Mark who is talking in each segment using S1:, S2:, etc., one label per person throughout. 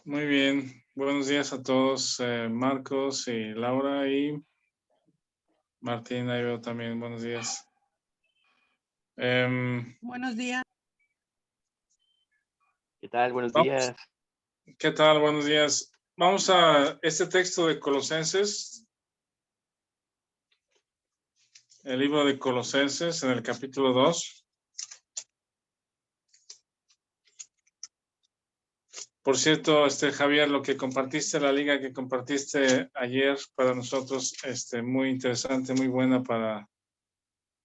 S1: Muy bien, buenos días a todos, Marcos y Laura y Martín, ahí veo también, buenos días.
S2: Buenos días.
S3: ¿Qué tal? Buenos
S1: Vamos,
S3: días.
S1: ¿qué tal? Buenos días. Vamos a este texto de Colosenses, el libro de Colosenses en el capítulo 2. Por cierto, Javier, lo que compartiste, la liga que compartiste ayer para nosotros, muy interesante, muy buena para,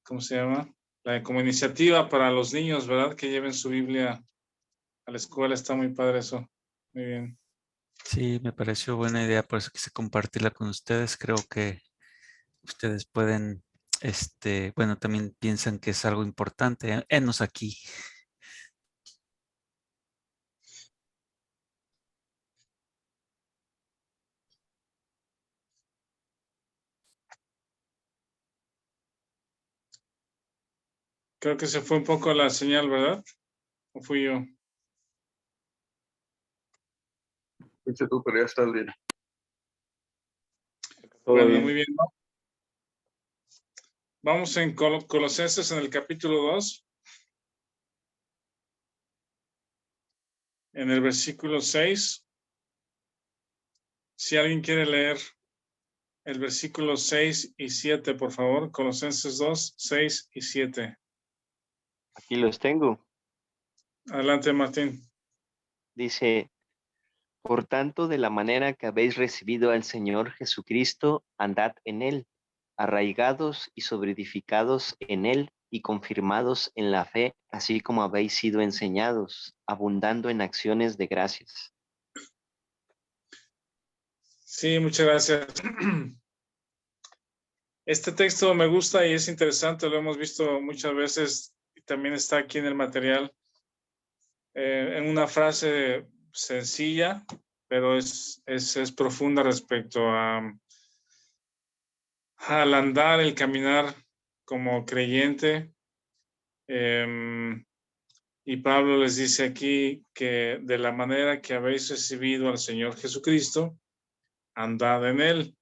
S1: ¿cómo se llama? Como iniciativa para los niños, ¿verdad? Que lleven su Biblia a la escuela, está muy padre eso. Muy bien.
S4: Sí, me pareció buena idea, por eso quise compartirla con ustedes. Creo que ustedes pueden, bueno, también piensan que es algo importante. Enos aquí.
S1: Creo que se fue un poco la señal, ¿verdad? ¿O fui yo?
S5: Fuiste tú, pero ya estás bien. Todo
S1: Bueno,
S5: bien.
S1: muy bien. ¿No? Vamos en Colosenses en el capítulo 2. En el versículo 6. Si alguien quiere leer el versículo 6 y 7, por favor. Colosenses 2, 6 y 7.
S3: Aquí los tengo.
S1: Adelante, Martín.
S3: Dice, por tanto, de la manera que habéis recibido al Señor Jesucristo, andad en Él, arraigados y sobreedificados en Él y confirmados en la fe, así como habéis sido enseñados, abundando en acciones de gracias.
S1: Sí, muchas gracias. Este texto me gusta y es interesante, lo hemos visto muchas veces y también está aquí en el material. En una frase sencilla, pero es profunda respecto al andar, el caminar como creyente. Y Pablo les dice aquí que de la manera que habéis recibido al Señor Jesucristo, andad en él.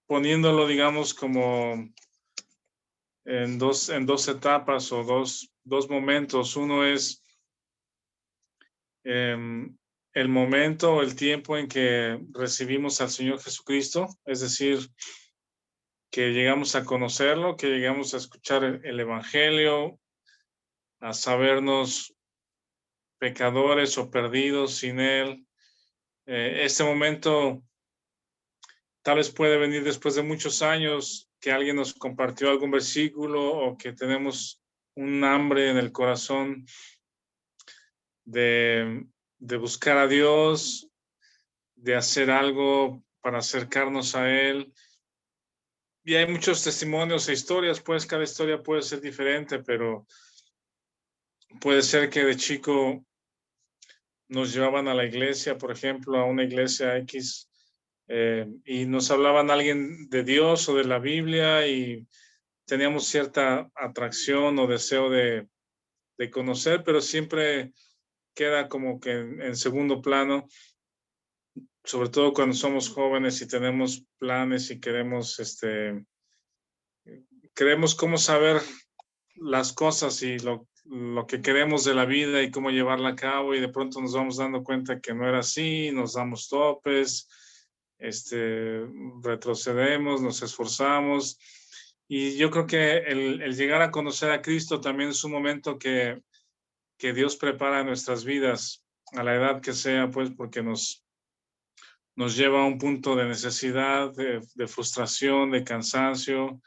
S1: Poniéndolo, digamos, como en dos etapas o dos momentos. Uno es el momento o el tiempo en que recibimos al Señor Jesucristo, es decir, que llegamos a conocerlo, que llegamos a escuchar el Evangelio, a sabernos pecadores o perdidos sin Él. Este momento tal vez puede venir después de muchos años que alguien nos compartió algún versículo o que tenemos un hambre en el corazón de buscar a Dios, de hacer algo para acercarnos a Él. Y hay muchos testimonios e historias, pues cada historia puede ser diferente, pero puede ser que de chico nos llevaban a la iglesia, por ejemplo, a una iglesia X, y nos hablaban alguien de Dios o de la Biblia y teníamos cierta atracción o deseo de conocer, pero siempre queda como que en segundo plano, sobre todo cuando somos jóvenes y tenemos planes y queremos cómo saber las cosas y lo que queremos de la vida y cómo llevarla a cabo, y de pronto nos vamos dando cuenta que no era así, nos damos topes, retrocedemos, nos esforzamos. Y yo creo que el llegar a conocer a Cristo también es un momento que Dios prepara nuestras vidas a la edad que sea, pues porque nos lleva a un punto de necesidad, de frustración, de cansancio,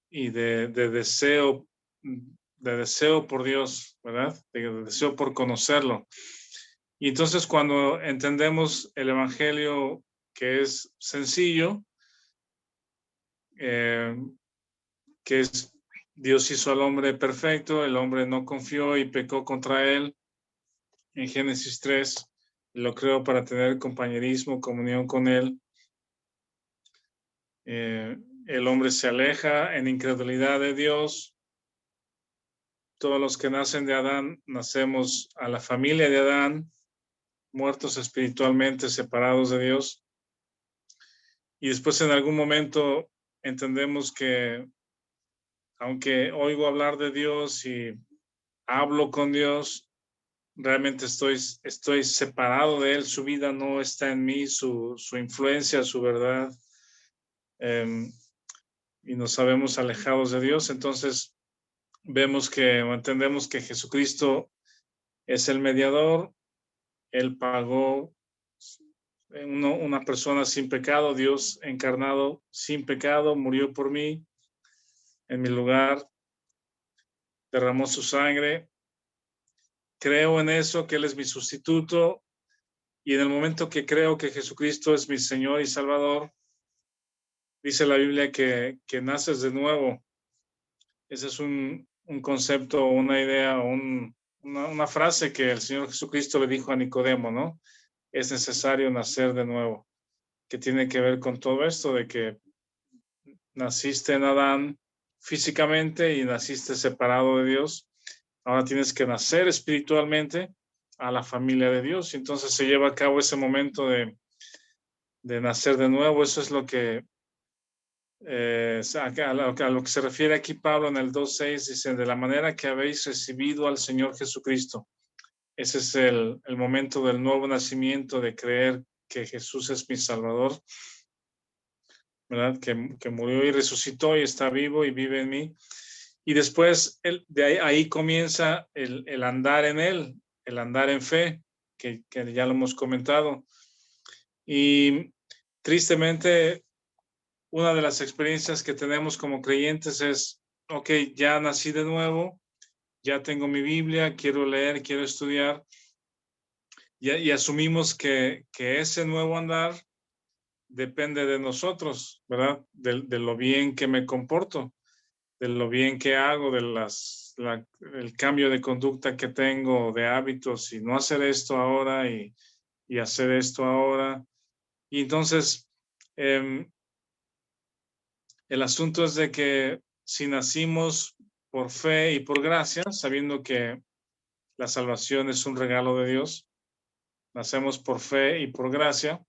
S1: y de deseo por Dios, ¿verdad? De deseo por conocerlo. Y entonces cuando entendemos el Evangelio, que es sencillo, que es Dios hizo al hombre perfecto, el hombre no confió y pecó contra él en Génesis 3, lo creó para tener compañerismo, comunión con él. El hombre se aleja en incredulidad de Dios. todos los que nacen de Adán, nacemos a la familia de Adán, muertos espiritualmente, separados de Dios. Y después en algún momento entendemos que aunque oigo hablar de Dios y hablo con Dios, realmente estoy separado de Él, su vida no está en mí, su influencia, su verdad, y nos sabemos alejados de Dios. Entonces vemos o entendemos que Jesucristo es el mediador. Él pagó, una persona sin pecado, Dios encarnado sin pecado, murió por mí en mi lugar, derramó su sangre. Creo en eso, que Él es mi sustituto, y en el momento que creo que Jesucristo es mi Señor y Salvador, dice la Biblia que naces de nuevo. Ese es un concepto, una idea, una frase que el Señor Jesucristo le dijo a Nicodemo, ¿no? Es necesario nacer de nuevo, que tiene que ver con todo esto de que naciste en Adán físicamente y naciste separado de Dios. Ahora tienes que nacer espiritualmente a la familia de Dios. Y entonces se lleva a cabo ese momento de nacer de nuevo. Eso es lo que a lo que se refiere aquí Pablo en el 2:6, dice, de la manera que habéis recibido al Señor Jesucristo. Ese es el momento del nuevo nacimiento, de creer que Jesús es mi Salvador, ¿verdad? Que murió y resucitó y está vivo y vive en mí. Y después de ahí comienza el andar en Él, el andar en fe, que ya lo hemos comentado. Y tristemente, una de las experiencias que tenemos como creyentes es, ok, ya nací de nuevo, ya tengo mi Biblia, quiero leer, quiero estudiar, y asumimos que ese nuevo andar depende de nosotros, ¿verdad? De lo bien que me comporto, de lo bien que hago, de el cambio de conducta que tengo, de hábitos, y no hacer esto ahora y hacer esto ahora. Y entonces, el asunto es de que si nacimos por fe y por gracia, sabiendo que la salvación es un regalo de Dios, nacemos por fe y por gracia,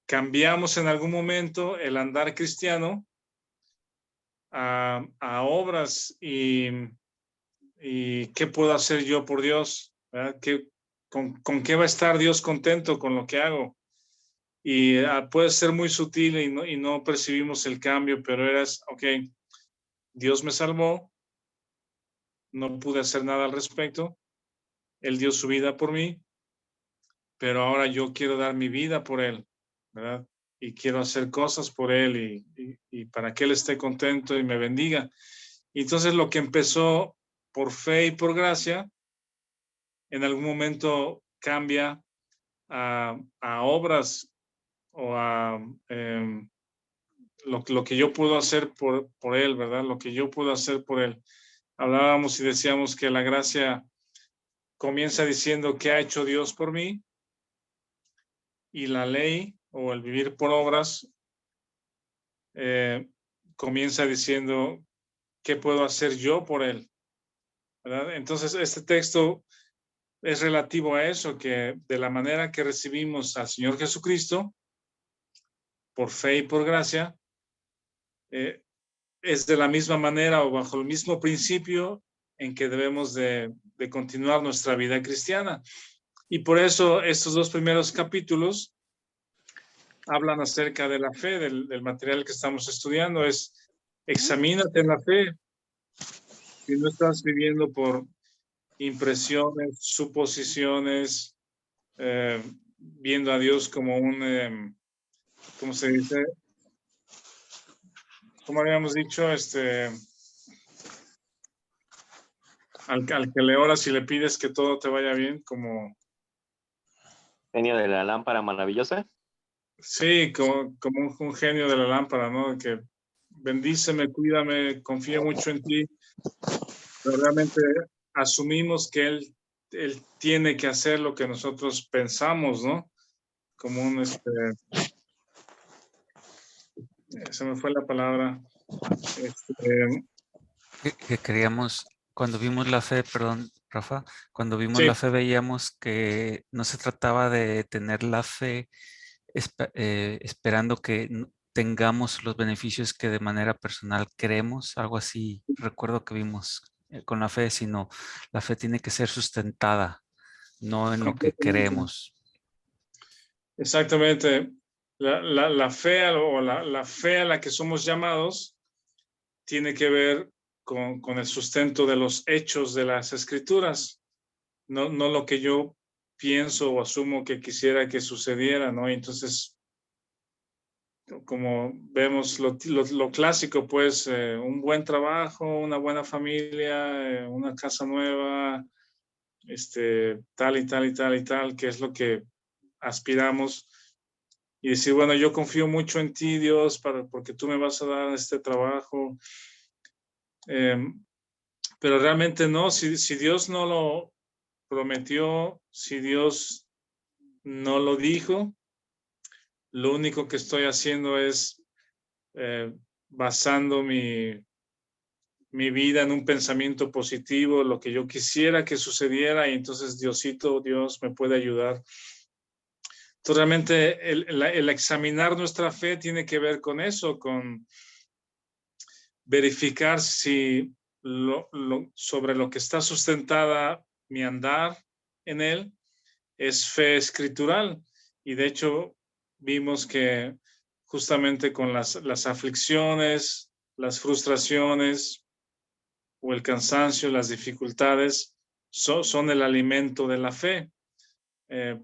S1: cambiamos en algún momento el andar cristiano a obras y qué puedo hacer yo por Dios, ¿verdad? ¿Con qué va a estar Dios contento con lo que hago? Y puede ser muy sutil y no percibimos el cambio, pero ok, Dios me salvó, no pude hacer nada al respecto, Él dio su vida por mí, pero ahora yo quiero dar mi vida por Él, ¿verdad? Y quiero hacer cosas por Él y para que Él esté contento y me bendiga. Y entonces lo que empezó por fe y por gracia, en algún momento cambia a obras o a lo que yo puedo hacer por Él, ¿verdad? Lo que yo puedo hacer por Él. Hablábamos y decíamos que la gracia comienza diciendo qué ha hecho Dios por mí, y la ley o el vivir por obras comienza diciendo qué puedo hacer yo por Él, ¿verdad? Entonces este texto es relativo a eso, que de la manera que recibimos al Señor Jesucristo, por fe y por gracia, es de la misma manera o bajo el mismo principio en que debemos de continuar nuestra vida cristiana. Y por eso estos dos primeros capítulos hablan acerca de la fe, del material que estamos estudiando. Examínate en la fe. Si no estás viviendo por impresiones, suposiciones, viendo a Dios como ¿cómo se dice? Como habíamos dicho, al que le oras y le pides que todo te vaya bien, como...
S3: Genio de la lámpara maravillosa.
S1: Sí, como un genio de la lámpara, ¿no? Que bendíceme, cuídame, confío mucho en ti, pero realmente asumimos que él tiene que hacer lo que nosotros pensamos, ¿no? Como se me fue la palabra,
S4: que queríamos, cuando vimos la fe, perdón, Rafa, cuando vimos la
S1: Sí,
S4: fe veíamos que no se trataba de tener la fe esperando que tengamos los beneficios que de manera personal queremos, algo así recuerdo que vimos con la fe, sino la fe tiene que ser sustentada, no en lo que
S1: completamente.
S4: queremos.
S1: Exactamente. La fe la fe a la que somos llamados tiene que ver con el sustento de los hechos de las escrituras, no lo que yo pienso o asumo que quisiera que sucediera, ¿no? Entonces, como vemos lo clásico, pues un buen trabajo, una buena familia, una casa nueva, tal y tal y tal y tal, que es lo que aspiramos. Y decir, bueno, yo confío mucho en ti, Dios, porque tú me vas a dar este trabajo. Pero realmente no, si Dios no lo prometió, si Dios no lo dijo, lo único que estoy haciendo es basando mi vida en un pensamiento positivo, lo que yo quisiera que sucediera, y entonces Diosito, Dios me puede ayudar. Entonces realmente el examinar nuestra fe tiene que ver con eso, con verificar si sobre lo que está sustentada mi andar en él es fe escritural. Y de hecho vimos que justamente con las aflicciones, las frustraciones o el cansancio, las dificultades, son el alimento de la fe,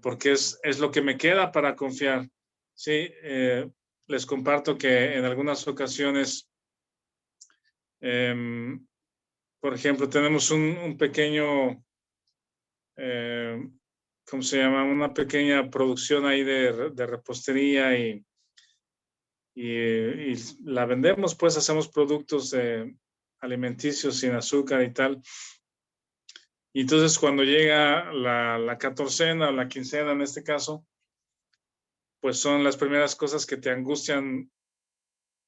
S1: porque es lo que me queda para confiar. Sí, les comparto que en algunas ocasiones, por ejemplo, tenemos un pequeño, ¿cómo se llama? Una pequeña producción ahí de repostería y la vendemos, pues hacemos productos alimenticios sin azúcar y tal. Y entonces cuando llega la catorcena o la quincena en este caso, pues son las primeras cosas que te angustian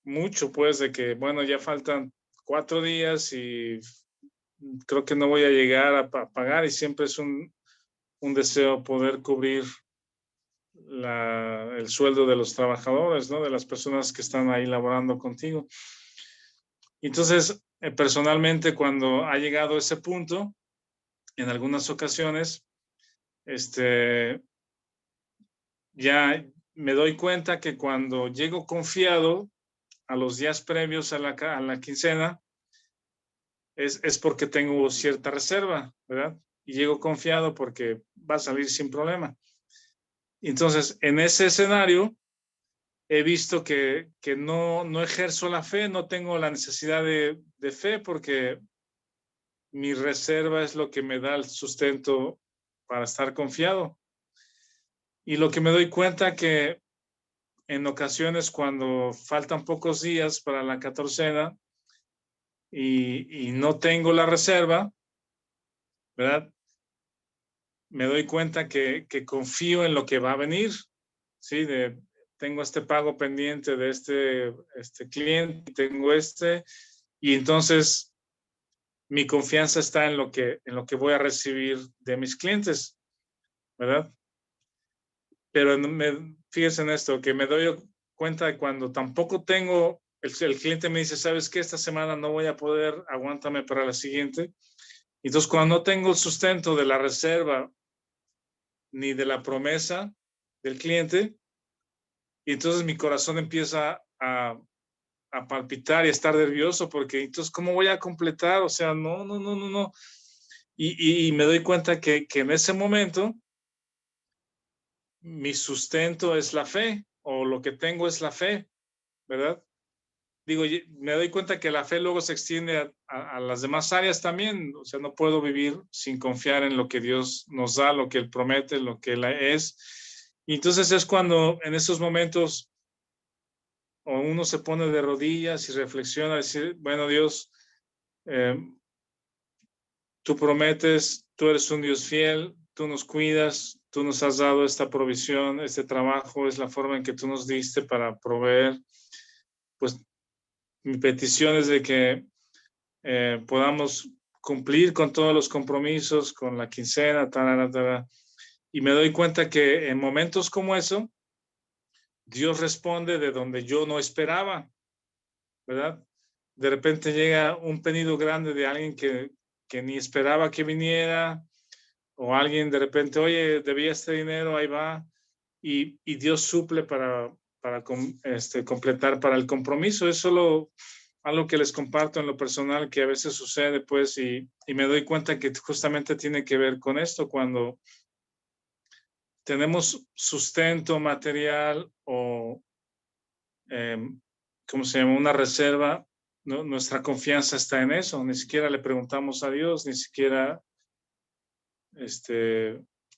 S1: mucho, pues de que, bueno, ya faltan 4 días y creo que no voy a llegar a pagar, y siempre es un deseo poder cubrir el sueldo de los trabajadores, ¿no? De las personas que están ahí laborando contigo. Entonces, personalmente, cuando ha llegado ese punto, en algunas ocasiones, ya me doy cuenta que cuando llego confiado a los días previos a la quincena, es porque tengo cierta reserva, ¿verdad? Y llego confiado porque va a salir sin problema. Entonces, en ese escenario, he visto que no ejerzo la fe, no tengo la necesidad de fe, porque mi reserva es lo que me da el sustento para estar confiado. Y lo que me doy cuenta que en ocasiones cuando faltan pocos días para la catorcena y no tengo la reserva, ¿verdad? Me doy cuenta que confío en lo que va a venir, ¿sí? Tengo este pago pendiente de este cliente, tengo y entonces mi confianza está en lo que voy a recibir de mis clientes, ¿verdad? Pero fíjense en esto, que me doy cuenta de cuando tampoco tengo, el cliente me dice, ¿sabes qué? Esta semana no voy a poder, aguántame para la siguiente. Entonces, cuando no tengo el sustento de la reserva ni de la promesa del cliente, y entonces mi corazón empieza a palpitar y a estar nervioso, porque entonces, ¿cómo voy a completar? O sea, no. Y me doy cuenta que en ese momento mi sustento es la fe, o lo que tengo es la fe, ¿verdad? Digo, me doy cuenta que la fe luego se extiende a las demás áreas también. O sea, no puedo vivir sin confiar en lo que Dios nos da, lo que Él promete, lo que Él es. Y entonces es cuando en esos momentos o uno se pone de rodillas y reflexiona, decir, bueno, Dios, tú prometes, tú eres un Dios fiel, tú nos cuidas, tú nos has dado esta provisión, este trabajo, es la forma en que tú nos diste para proveer. Pues mi petición es de que podamos cumplir con todos los compromisos, con la quincena, y me doy cuenta que en momentos como eso, Dios responde de donde yo no esperaba, ¿verdad? De repente llega un pedido grande de alguien que ni esperaba que viniera, o alguien de repente, oye, debía este dinero, ahí va, y Dios suple para completar para el compromiso. Es solo algo que les comparto en lo personal que a veces sucede, pues, y me doy cuenta que justamente tiene que ver con esto, cuando tenemos sustento material o, ¿cómo se llama? Una reserva, ¿no? Nuestra confianza está en eso, ni siquiera le preguntamos a Dios, ni siquiera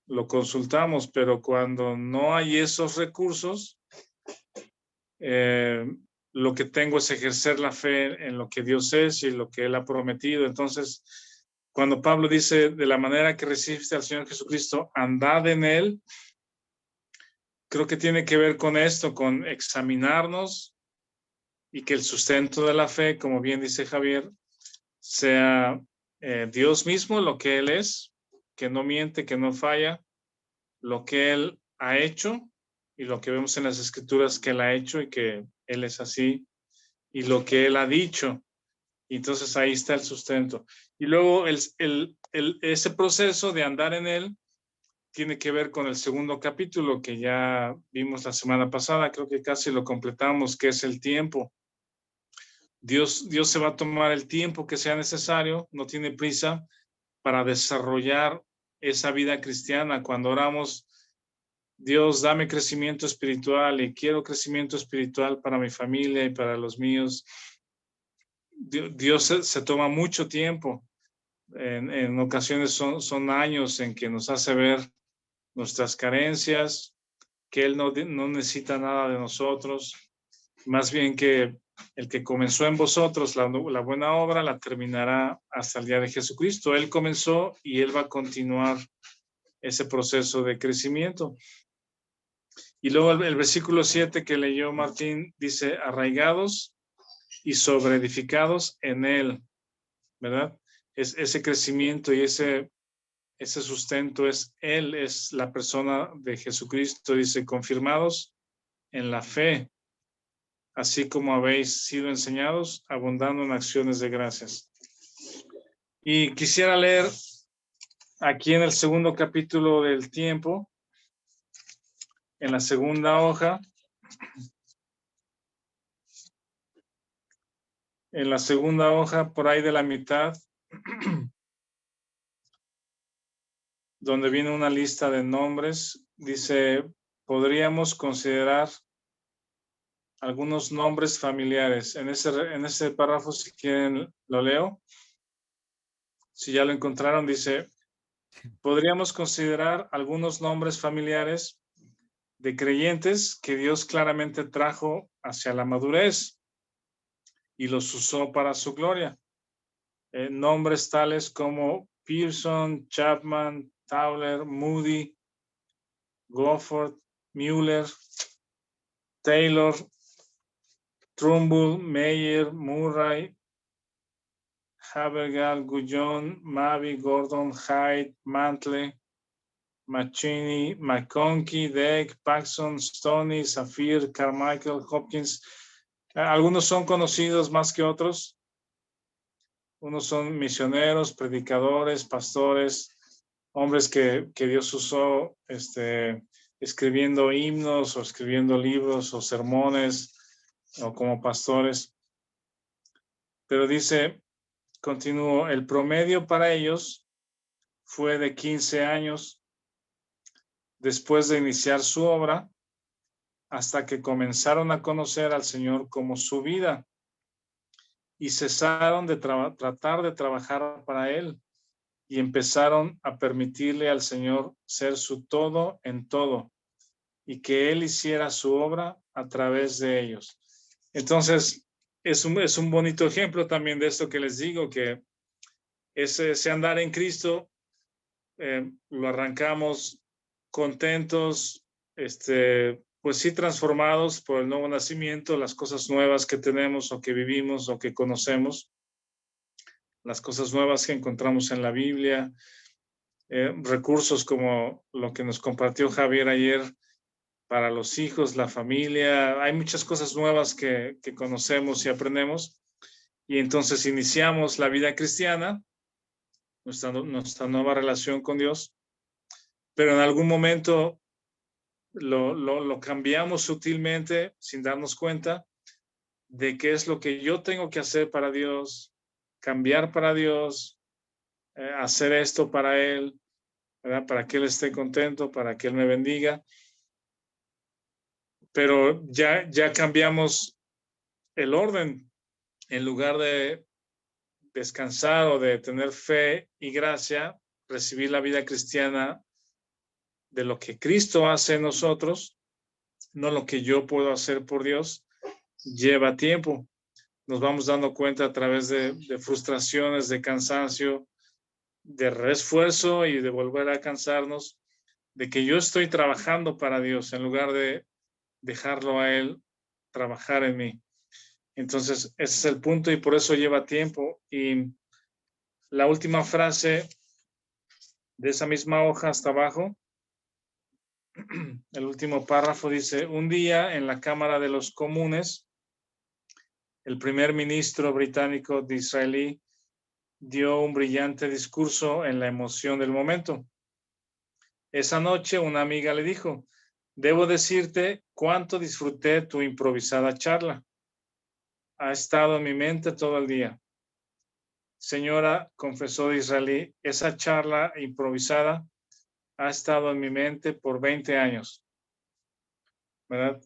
S1: lo consultamos, pero cuando no hay esos recursos, lo que tengo es ejercer la fe en lo que Dios es y lo que Él ha prometido. Entonces, cuando Pablo dice, de la manera que recibiste al Señor Jesucristo, andad en Él, creo que tiene que ver con esto, con examinarnos y que el sustento de la fe, como bien dice Javier, sea Dios mismo, lo que Él es, que no miente, que no falla, lo que Él ha hecho y lo que vemos en las Escrituras que Él ha hecho y que Él es así, y lo que Él ha dicho. Y entonces ahí está el sustento. Y luego ese proceso de andar en Él tiene que ver con el segundo capítulo que ya vimos la semana pasada, creo que casi lo completamos, que es el tiempo. Dios se va a tomar el tiempo que sea necesario, no tiene prisa para desarrollar esa vida cristiana. Cuando oramos, Dios, dame crecimiento espiritual y quiero crecimiento espiritual para mi familia y para los míos. Dios se toma mucho tiempo. En ocasiones son años en que nos hace ver nuestras carencias, que Él no necesita nada de nosotros, más bien que el que comenzó en vosotros la buena obra la terminará hasta el día de Jesucristo. Él comenzó y Él va a continuar ese proceso de crecimiento. Y luego el versículo 7 que leyó Martín dice, arraigados y sobreedificados en Él, ¿verdad? Es ese crecimiento y ese sustento es Él, es la persona de Jesucristo, dice, confirmados en la fe, así como habéis sido enseñados, abundando en acciones de gracias. Y quisiera leer aquí en el segundo capítulo del tiempo, en la segunda hoja, por ahí de la mitad, donde viene una lista de nombres, dice, podríamos considerar algunos nombres familiares. En ese párrafo, si quieren, lo leo. Si ya lo encontraron, dice, podríamos considerar algunos nombres familiares de creyentes que Dios claramente trajo hacia la madurez y los usó para su gloria. Nombres tales como Pearson, Chapman, Tauler, Moody, Gofford, Mueller, Taylor, Trumbull, Meyer, Murray, Habergal, Gullón, Mavi, Gordon, Hyde, Mantle, Machini, McConkie, Deck, Paxson, Stoney, Zafir, Carmichael, Hopkins. Algunos son conocidos más que otros. Unos son misioneros, predicadores, pastores, hombres que Dios usó escribiendo himnos o escribiendo libros o sermones o como pastores. Pero dice, continúo, el promedio para ellos fue de 15 años después de iniciar su obra hasta que comenzaron a conocer al Señor como su vida y cesaron de tratar de trabajar para Él y empezaron a permitirle al Señor ser su todo en todo y que Él hiciera su obra a través de ellos. Entonces, es un bonito ejemplo también de esto que les digo, que ese andar en Cristo lo arrancamos contentos, pues sí transformados por el nuevo nacimiento, las cosas nuevas que tenemos o que vivimos o que conocemos, las cosas nuevas que encontramos en la Biblia, recursos como lo que nos compartió Javier ayer para los hijos, la familia. Hay muchas cosas nuevas que conocemos y aprendemos. Y entonces iniciamos la vida cristiana, nuestra nueva relación con Dios, pero en algún momento lo cambiamos sutilmente sin darnos cuenta de qué es lo que yo tengo que hacer para Dios, cambiar para Dios, hacer esto para Él, ¿verdad? Para que Él esté contento, para que Él me bendiga. Pero ya cambiamos el orden. En lugar de descansar o de tener fe y gracia, recibir la vida cristiana de lo que Cristo hace en nosotros, no lo que yo puedo hacer por Dios, lleva tiempo. Nos vamos dando cuenta a través de frustraciones, de cansancio, de reesfuerzo y de volver a cansarnos, de que yo estoy trabajando para Dios en lugar de dejarlo a Él trabajar en mí. Entonces, ese es el punto y por eso lleva tiempo. Y la última frase de esa misma hoja hasta abajo, el último párrafo dice: un día en la Cámara de los Comunes, el primer ministro británico disraelí dio un brillante discurso en la emoción del momento. Esa noche una amiga le dijo: debo decirte cuánto disfruté tu improvisada charla. Ha estado en mi mente todo el día. Señora, confesó Disraeli, esa charla improvisada ha estado en mi mente por 20 años. ¿Verdad?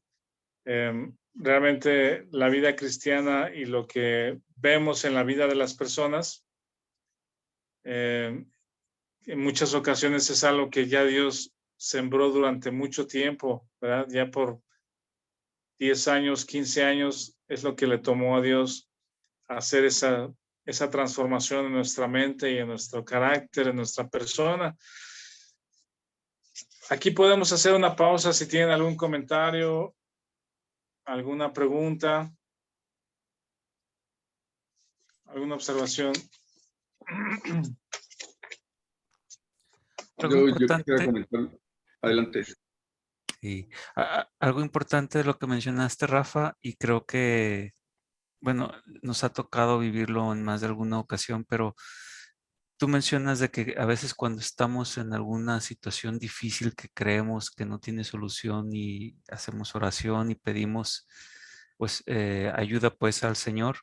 S1: Realmente la vida cristiana y lo que vemos en la vida de las personas, en muchas ocasiones es algo que ya Dios sembró durante mucho tiempo, ¿verdad? Ya por 10 años, 15 años es lo que le tomó a Dios hacer esa transformación en nuestra mente y en nuestro carácter, en nuestra persona. Aquí podemos hacer una pausa si tienen algún comentario, alguna pregunta, alguna observación.
S4: Algo
S5: Yo quisiera
S4: importante.
S5: comentar. Adelante.
S4: Sí. Algo importante de lo que mencionaste, Rafa, y creo que, bueno, nos ha tocado vivirlo en más de alguna ocasión, pero tú mencionas de que a veces cuando estamos en alguna situación difícil que creemos que no tiene solución y hacemos oración y pedimos pues ayuda pues al Señor,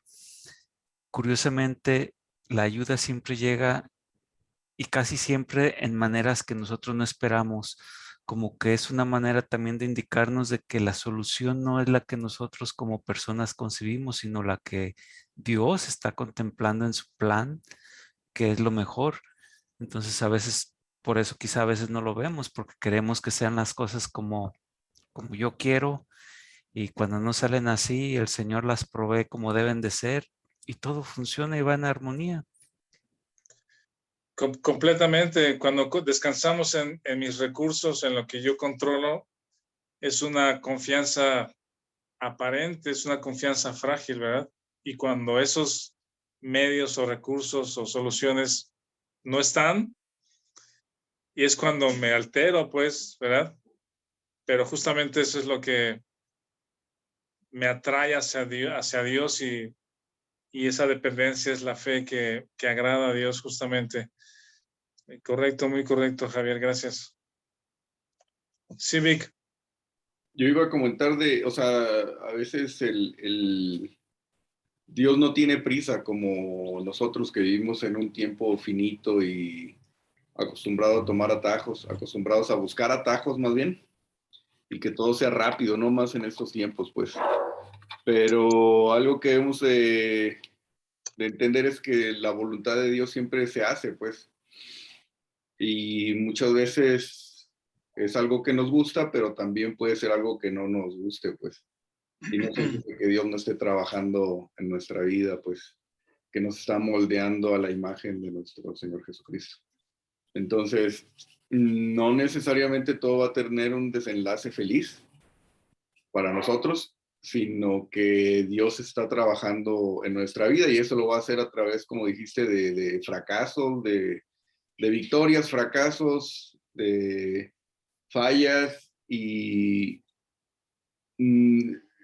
S4: curiosamente la ayuda siempre llega y casi siempre en maneras que nosotros no esperamos, como que es una manera también de indicarnos de que la solución no es la que nosotros como personas concebimos, sino la que Dios está contemplando en su plan, que es lo mejor. Entonces a veces, por eso quizá a veces no lo vemos, porque queremos que sean las cosas como yo quiero, y cuando no salen así, el Señor las provee como deben de ser y todo funciona y va en armonía.
S1: Completamente. Cuando descansamos en mis recursos, en lo que yo controlo, es una confianza aparente, es una confianza frágil, ¿verdad? Y cuando esos medios o recursos o soluciones no están, y es cuando me altero, pues, ¿verdad? Pero justamente eso es lo que me atrae hacia Dios y esa dependencia es la fe que agrada a Dios justamente. Correcto, muy correcto, Javier, gracias. Sí, Vic.
S5: Yo iba a comentar o sea, a veces Dios no tiene prisa como nosotros que vivimos en un tiempo finito y acostumbrados a tomar atajos, acostumbrados a buscar atajos más bien, y que todo sea rápido, no más en estos tiempos, pues. Pero algo que debemos de entender es que la voluntad de Dios siempre se hace, pues. Y muchas veces es algo que nos gusta, pero también puede ser algo que no nos guste, pues. Y no significa que Dios no esté trabajando en nuestra vida, pues, que nos está moldeando a la imagen de nuestro Señor Jesucristo. Entonces, no necesariamente todo va a tener un desenlace feliz para nosotros, sino que Dios está trabajando en nuestra vida y eso lo va a hacer a través, como dijiste, de fracasos, de victorias, fracasos, de fallas y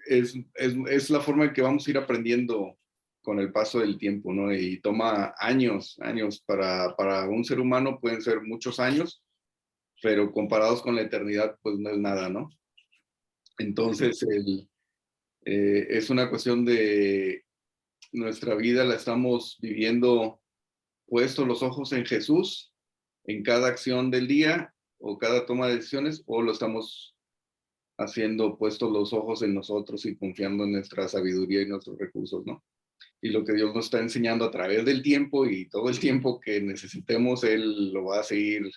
S5: es la forma en que vamos a ir aprendiendo con el paso del tiempo, ¿no? Y toma años para un ser humano pueden ser muchos años, pero comparados con la eternidad, pues no es nada, ¿no? Entonces, es una cuestión de nuestra vida la estamos viviendo puestos los ojos en Jesús, en cada acción del día o cada toma de decisiones, o lo estamos haciendo puestos los ojos en nosotros y confiando en nuestra sabiduría y nuestros recursos, ¿no? Y lo que Dios nos está enseñando a través del tiempo y todo el tiempo que necesitemos, Él lo va a seguir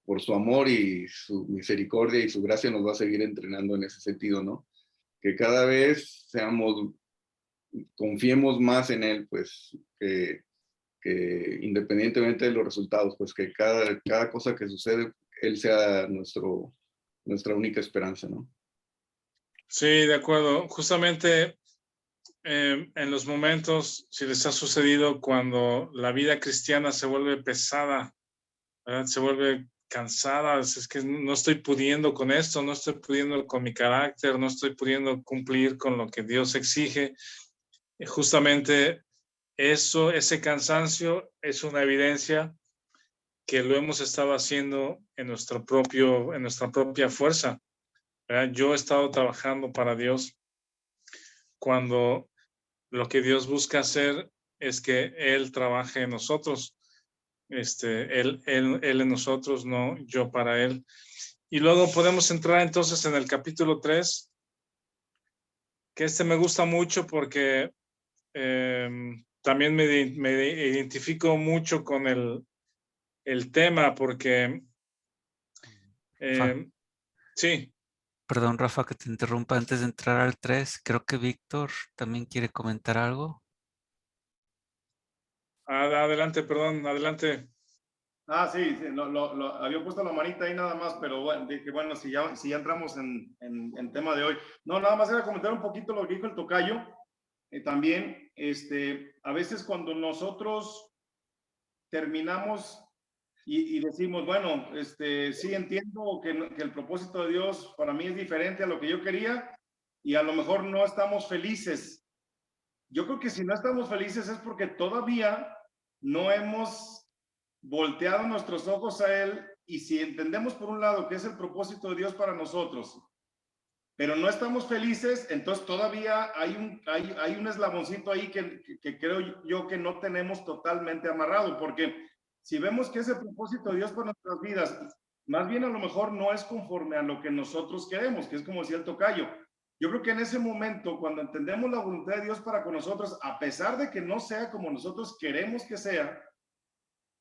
S5: por su amor y su misericordia y su gracia nos va a seguir entrenando en ese sentido, ¿no? Que cada vez confiemos más en Él, pues, que independientemente de los resultados, pues que cada cosa que sucede, Él sea nuestra única esperanza, ¿no?
S1: Sí, de acuerdo. Justamente en los momentos, si les ha sucedido, cuando la vida cristiana se vuelve pesada, ¿verdad? Se vuelve cansada, es que no estoy pudiendo con esto, no estoy pudiendo con mi carácter, no estoy pudiendo cumplir con lo que Dios exige. Justamente eso, ese cansancio es una evidencia que lo hemos estado haciendo en nuestra propia fuerza, ¿verdad? Yo he estado trabajando para Dios cuando lo que Dios busca hacer es que Él trabaje en nosotros, Él en nosotros, no yo para Él. Y luego podemos entrar entonces en el capítulo 3, que me gusta mucho porque también me identifico mucho con el tema, porque sí.
S4: Perdón, Rafa, que te interrumpa antes de entrar al 3. Creo que Víctor también quiere comentar algo.
S1: Adelante, perdón, adelante.
S2: Sí, había puesto la manita ahí nada más, pero bueno, dije, bueno, si ya entramos en tema de hoy. No, nada más era comentar un poquito lo que dijo el tocayo. También, a veces cuando nosotros terminamos y decimos, bueno, sí entiendo que el propósito de Dios para mí es diferente a lo que yo quería y a lo mejor no estamos felices. Yo creo que si no estamos felices es porque todavía no hemos volteado nuestros ojos a Él, y si entendemos por un lado que es el propósito de Dios para nosotros, pero no estamos felices, entonces todavía hay un eslaboncito ahí que creo yo que no tenemos totalmente amarrado, porque si vemos que ese propósito de Dios para nuestras vidas, más bien a lo mejor no es conforme a lo que nosotros queremos, que es como decía el tocayo. Yo creo que en ese momento, cuando entendemos la voluntad de Dios para con nosotros, a pesar de que no sea como nosotros queremos que sea,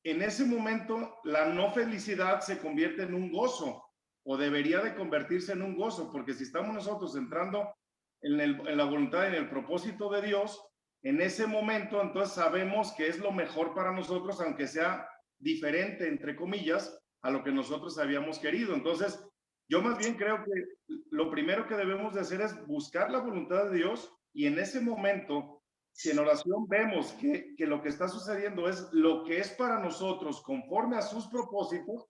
S2: en ese momento la no felicidad se convierte en un gozo, o debería de convertirse en un gozo, porque si estamos nosotros entrando en la voluntad, en el propósito de Dios, en ese momento entonces sabemos que es lo mejor para nosotros, aunque sea diferente, entre comillas, a lo que nosotros habíamos querido. Entonces, yo más bien creo que lo primero que debemos de hacer es buscar la voluntad de Dios, y en ese momento, si en oración vemos que lo que está sucediendo es lo que es para nosotros conforme a sus propósitos,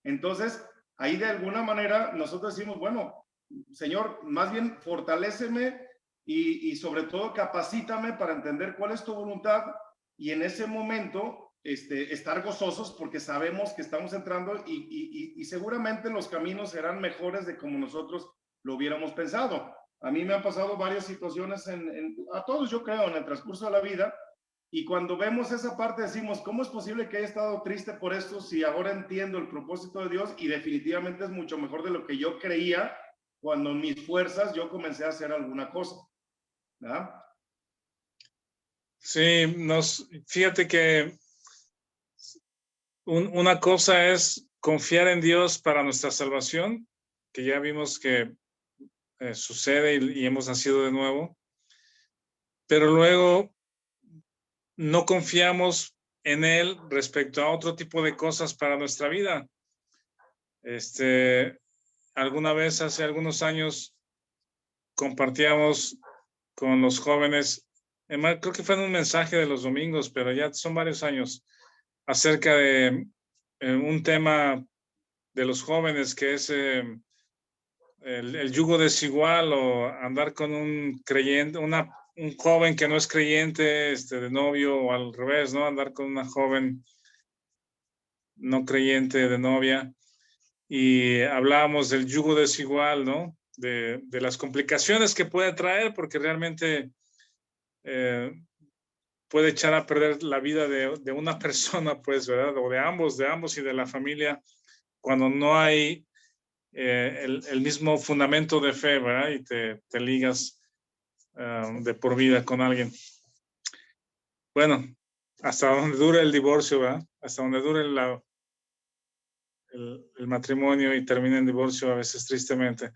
S2: entonces ahí de alguna manera nosotros decimos, bueno, Señor, más bien fortaléceme y sobre todo capacítame para entender cuál es tu voluntad, y en ese momento estar gozosos porque sabemos que estamos entrando y seguramente los caminos serán mejores de como nosotros lo hubiéramos pensado. A mí me han pasado varias situaciones, a todos yo creo, en el transcurso de la vida, y cuando vemos esa parte decimos, ¿cómo es posible que haya estado triste por esto si ahora entiendo el propósito de Dios? Y definitivamente es mucho mejor de lo que yo creía cuando en mis fuerzas yo comencé a hacer alguna cosa, ¿verdad?
S1: Sí, fíjate que una cosa es confiar en Dios para nuestra salvación, que ya vimos que sucede y hemos nacido de nuevo, pero luego no confiamos en Él respecto a otro tipo de cosas para nuestra vida. Alguna vez hace algunos años compartíamos con los jóvenes, creo que fue en un mensaje de los domingos, pero ya son varios años, acerca de un tema de los jóvenes que es el yugo desigual o andar con un creyente, un joven que no es creyente de novio o al revés, ¿no? Andar con una joven no creyente de novia. Y hablábamos del yugo desigual, ¿no? De las complicaciones que puede traer, porque realmente puede echar a perder la vida de una persona, pues, ¿verdad? O de ambos y de la familia, cuando no hay el mismo fundamento de fe, ¿verdad? Y te ligas de por vida con alguien. Bueno, hasta donde dure el divorcio, ¿verdad? Hasta donde dure el matrimonio y termina en divorcio a veces tristemente.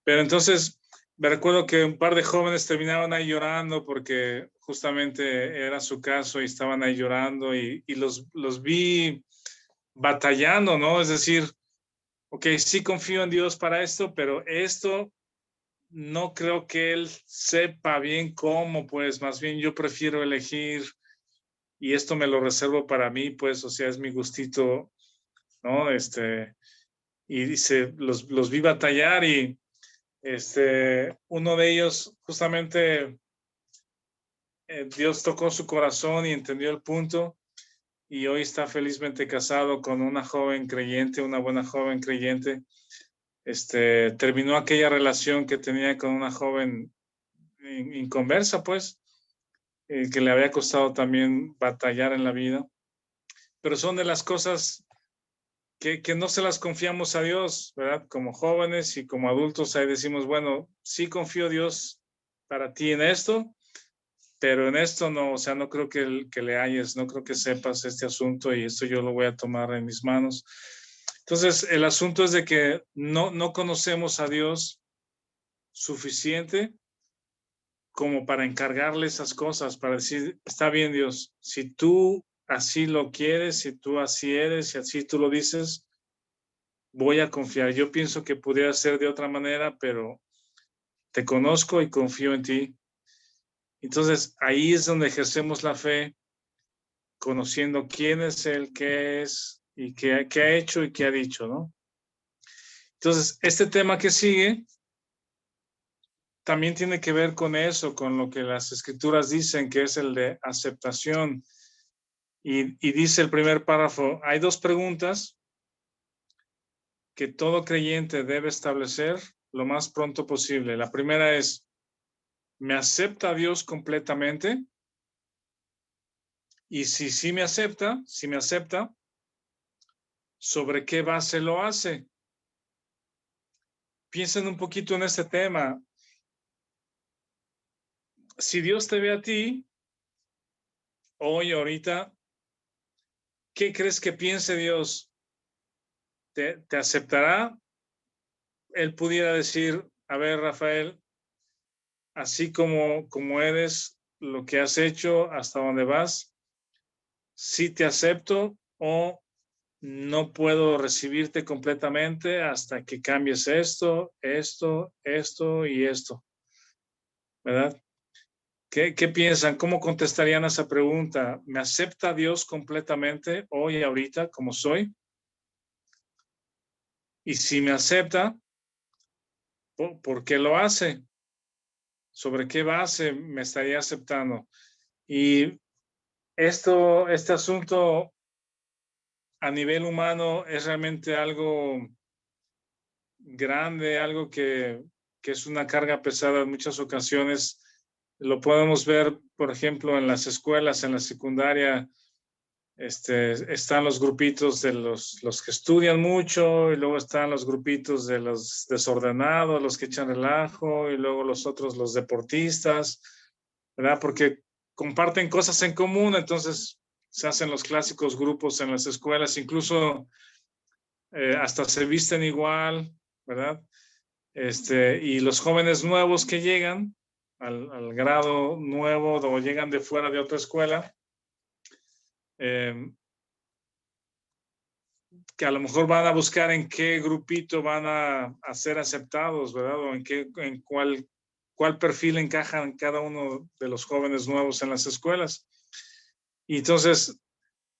S1: Pero entonces me recuerdo que un par de jóvenes terminaban ahí llorando porque justamente era su caso y estaban ahí llorando y los vi batallando, ¿no? Es decir, ok, sí confío en Dios para esto, pero esto no creo que Él sepa bien cómo, pues más bien yo prefiero elegir y esto me lo reservo para mí, pues, o sea, es mi gustito, ¿no? Y dice, los vi batallar y uno de ellos justamente Dios tocó su corazón y entendió el punto y hoy está felizmente casado con una joven creyente, una buena joven creyente. Terminó aquella relación que tenía con una joven inconversa, pues, que le había costado también batallar en la vida. Pero son de las cosas que no se las confiamos a Dios, ¿verdad? Como jóvenes y como adultos, ahí decimos, bueno, sí confío a Dios para ti en esto, pero en esto no, o sea, no creo que le halles, no creo que sepas este asunto y esto yo lo voy a tomar en mis manos. Entonces, el asunto es de que no conocemos a Dios suficiente como para encargarle esas cosas, para decir, está bien Dios, si tú así lo quieres, si tú así eres, si así tú lo dices, voy a confiar. Yo pienso que pudiera ser de otra manera, pero te conozco y confío en ti. Entonces, ahí es donde ejercemos la fe, conociendo quién es Él, qué es y qué ha hecho y qué ha dicho, ¿no? Entonces, este tema que sigue también tiene que ver con eso, con lo que las escrituras dicen, que es el de aceptación. Y dice el primer párrafo, hay dos preguntas que todo creyente debe establecer lo más pronto posible. La primera es, ¿me acepta Dios completamente? Y si me acepta, ¿sobre qué base lo hace? Piensen un poquito en este tema. Si Dios te ve a ti, hoy, ahorita, ¿qué crees que piense Dios? ¿Te aceptará? Él pudiera decir, a ver, Rafael, así como eres, lo que has hecho, hasta dónde vas, sí te acepto o no puedo recibirte completamente hasta que cambies esto y esto, ¿verdad? ¿Qué piensan? ¿Cómo contestarían a esa pregunta? ¿Me acepta Dios completamente hoy, ahorita, como soy? Y si me acepta, ¿por qué lo hace? ¿Sobre qué base me estaría aceptando? Y este asunto a nivel humano es realmente algo grande, algo que es una carga pesada en muchas ocasiones. Lo podemos ver, por ejemplo, en las escuelas, en la secundaria, están los grupitos de los que estudian mucho y luego están los grupitos de los desordenados, los que echan relajo y luego los otros, los deportistas, ¿verdad? Porque comparten cosas en común, entonces se hacen los clásicos grupos en las escuelas, incluso hasta se visten igual, ¿verdad? Y los jóvenes nuevos que llegan al grado nuevo o llegan de fuera de otra escuela, que a lo mejor van a buscar en qué grupito van a ser aceptados, ¿verdad? O en cuál cuál perfil encaja en cada uno de los jóvenes nuevos en las escuelas. Y entonces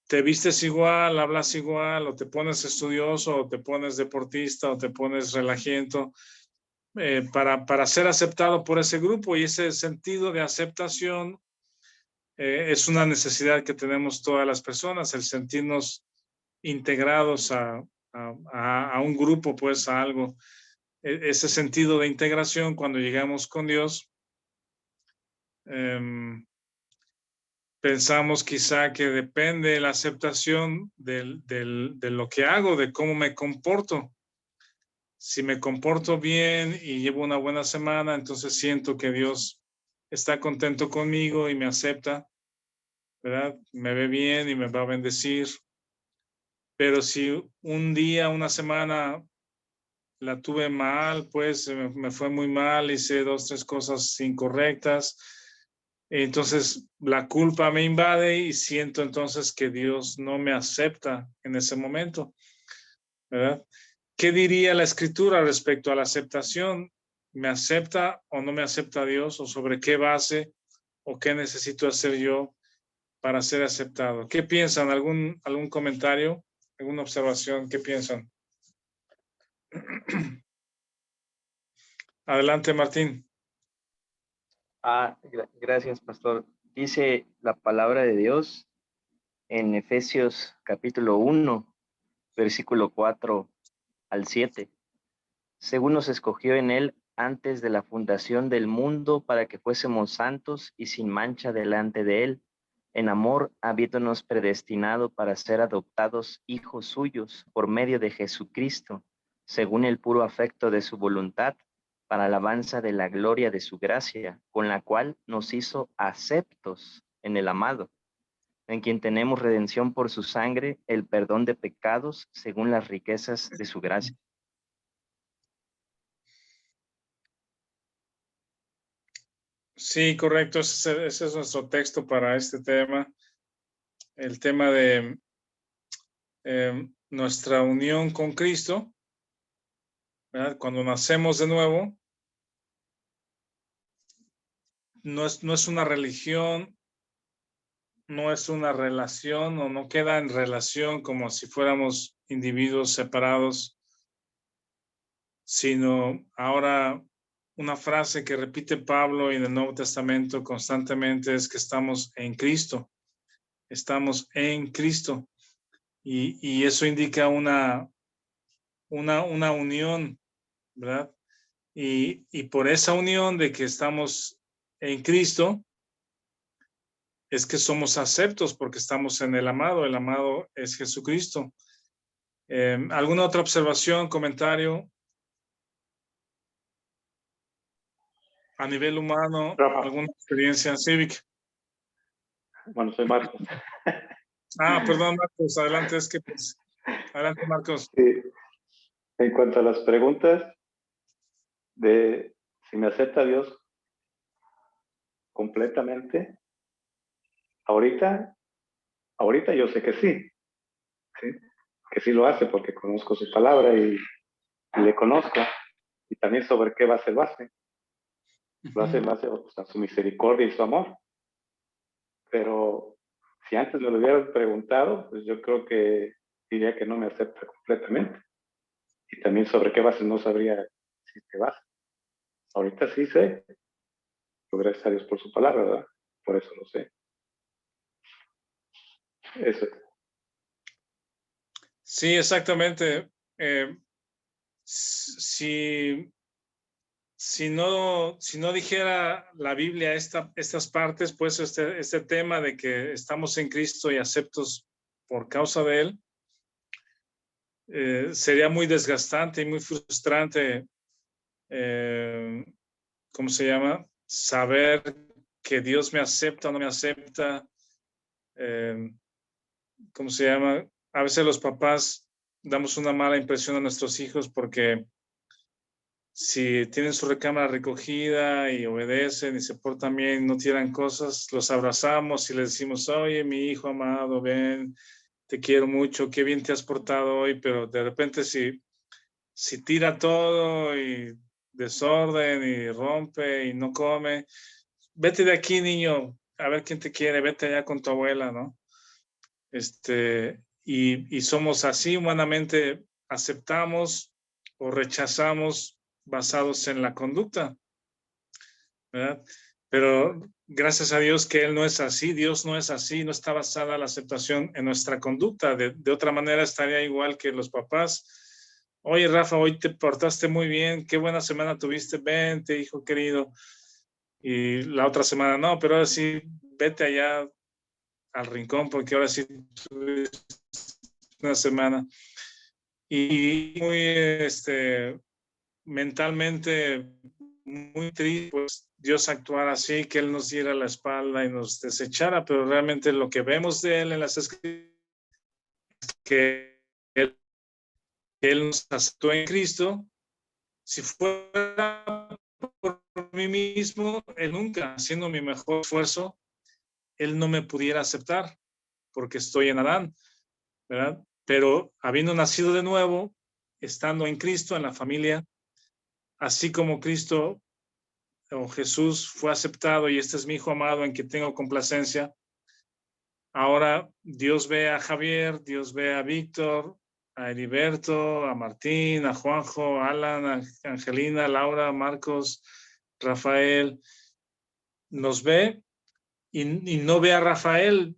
S1: te vistes igual, hablas igual, o te pones estudioso, o te pones deportista, o te pones relajiento, para ser aceptado por ese grupo. Y ese sentido de aceptación es una necesidad que tenemos todas las personas, el sentirnos integrados a un grupo, pues a algo. Ese sentido de integración cuando llegamos con Dios, pensamos quizá que depende la aceptación de lo que hago, de cómo me comporto. Si me comporto bien y llevo una buena semana, entonces siento que Dios está contento conmigo y me acepta, ¿verdad? Me ve bien y me va a bendecir. Pero si un día, una semana la tuve mal, pues me fue muy mal, hice 2, 3 cosas incorrectas, entonces la culpa me invade y siento entonces que Dios no me acepta en ese momento, ¿verdad? ¿Qué diría la Escritura respecto a la aceptación? ¿Me acepta o no me acepta Dios? ¿O sobre qué base? ¿O qué necesito hacer yo para ser aceptado? ¿Qué piensan? ¿Algún comentario? ¿Alguna observación? ¿Qué piensan? Adelante, Martín.
S3: Gracias, pastor. Dice la palabra de Dios en Efesios capítulo 1, versículo 4 al 7. Según nos escogió en él antes de la fundación del mundo para que fuésemos santos y sin mancha delante de él, en amor habiéndonos predestinado para ser adoptados hijos suyos por medio de Jesucristo, según el puro afecto de su voluntad, para alabanza de la gloria de su gracia, con la cual nos hizo aceptos en el amado, en quien tenemos redención por su sangre, el perdón de pecados, según las riquezas de su gracia.
S1: Sí, correcto. Ese es nuestro texto para este tema. El tema de nuestra unión con Cristo, ¿verdad? Cuando nacemos de nuevo, no es una religión, no es una relación, o no queda en relación como si fuéramos individuos separados, sino ahora una frase que repite Pablo en el Nuevo Testamento constantemente es que estamos en Cristo. Estamos en Cristo. Y eso indica una unión, ¿verdad? Y por esa unión de que estamos en Cristo, es que somos aceptos porque estamos en el amado es Jesucristo. ¿Alguna otra observación, comentario? A nivel humano,
S6: Rafa.
S1: ¿alguna experiencia cívica?
S6: Bueno, soy Marcos.
S1: Perdón, Marcos, adelante, adelante, Marcos.
S6: Sí. En cuanto a las preguntas de si me acepta Dios completamente, ahorita yo sé que sí, que sí lo hace porque conozco su palabra y le conozco, y también sobre qué base lo hace. Lo hace en base a su misericordia y su amor. Pero si antes me lo hubieran preguntado, pues yo creo que diría que no me acepta completamente. Y también sobre qué base no sabría si te base. Ahorita sí sé. Gracias a Dios por su palabra, ¿verdad? Por eso lo sé. Eso.
S1: Sí, exactamente. Si no dijera la Biblia estas partes, pues este tema de que estamos en Cristo y aceptos por causa de Él, sería muy desgastante y muy frustrante, ¿cómo se llama? Saber que Dios me acepta o no me acepta. ¿Cómo se llama? A veces los papás damos una mala impresión a nuestros hijos porque si tienen su recámara recogida y obedecen y se portan bien, no tiran cosas, los abrazamos y les decimos, oye, mi hijo amado, ven, te quiero mucho, qué bien te has portado hoy, pero de repente si tira todo y desorden y rompe y no come. Vete de aquí, niño, a ver quién te quiere, vete allá con tu abuela, ¿no? Y somos así humanamente, aceptamos o rechazamos basados en la conducta, ¿verdad? Pero gracias a Dios que Él no es así, Dios no es así, no está basada la aceptación en nuestra conducta. De otra manera estaría igual que los papás. Oye, Rafa, hoy te portaste muy bien, qué buena semana tuviste, vente, hijo querido. Y la otra semana no, pero ahora sí, vete allá al rincón porque ahora sí tuviste una semana. Y muy, mentalmente muy triste, pues Dios actuara así, que Él nos diera la espalda y nos desechara, pero realmente lo que vemos de Él en las escrituras es que Él nos aceptó en Cristo. Si fuera por mí mismo, Él nunca, haciendo mi mejor esfuerzo, Él no me pudiera aceptar porque estoy en Adán, ¿verdad? Pero habiendo nacido de nuevo, estando en Cristo, en la familia, así como Cristo o Jesús fue aceptado y este es mi hijo amado en que tengo complacencia, ahora Dios ve a Javier, Dios ve a Víctor, a Heriberto, a Martín, a Juanjo, a Alan, a Angelina, Laura, Marcos, Rafael, nos ve y no ve a Rafael,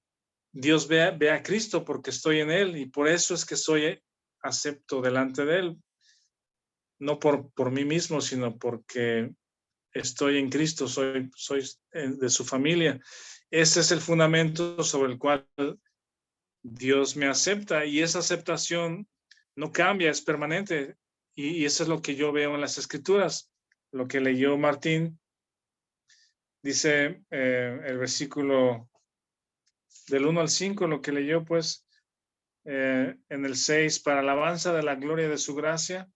S1: Dios ve a Cristo porque estoy en él y por eso es que soy acepto delante de él, no por mí mismo, sino porque estoy en Cristo, soy de su familia. Ese es el fundamento sobre el cual Dios me acepta y esa aceptación no cambia, es permanente. Y eso es lo que yo veo en las Escrituras. Lo que leyó Martín, dice el versículo del 1 al 5, lo que leyó pues en el 6, para alabanza de la gloria de su gracia,